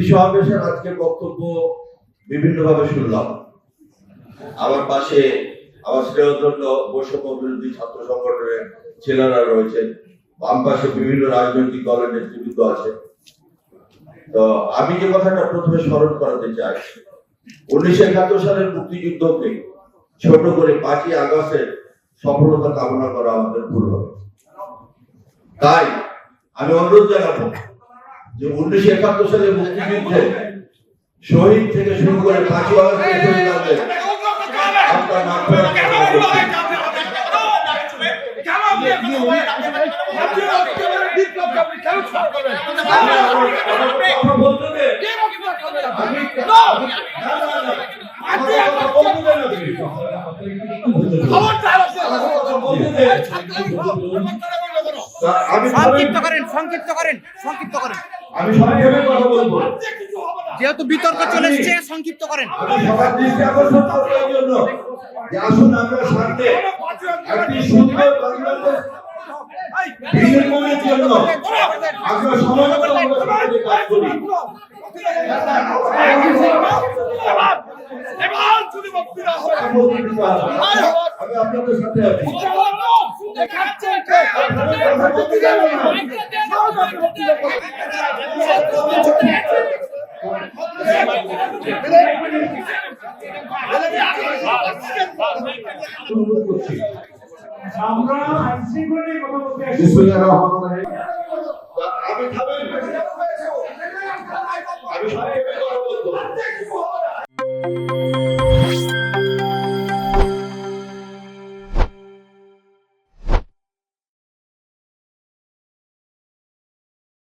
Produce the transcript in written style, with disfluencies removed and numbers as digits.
সমাবেশের আজকের বক্তব্য বিভিন্নভাবে শুনলাম। আমার পাশে আমার শ্রেয়ধন্য বৈষম্য বিরোধী ছাত্র সংগঠনের ছেলেরা রয়েছে, বাম পাশে বিভিন্ন রাজনৈতিক দলের নেতৃবৃন্দ আছে। তো আমি যে কথাটা প্রথমে স্মরণ করাতে চাই, 1971 সালের মুক্তিযুদ্ধকে ছোট করে 5ই আগস্টের সফলতা কামনা করা আমাদের ভুল হবে। তাই আমি অনুরোধ জানাবো যে 1971 সালের মুক্তিযুদ্ধে শহীদ থেকে শুরু করে 5ই আগস্টের শহীদ আপনার নাম সংক্ষিপ্ত করেন। আমি সংক্ষেপে কথা বলবো, যেহেতু বিতর্ক চলে এসেছে, সংক্ষিপ্ত করেন। সবার দৃষ্টি আকর্ষণ করার জন্য যে আসুন আমরা সামনে একটি সুন্দর বাংলাদেশ বিনির্মাণের জন্য আমরা সমাজে কাজ করি। আমি আপনাদের সাথে আছি। আমরা আইনশৃঙ্খলা নিয়ে কথা বলতে আসছি। আমি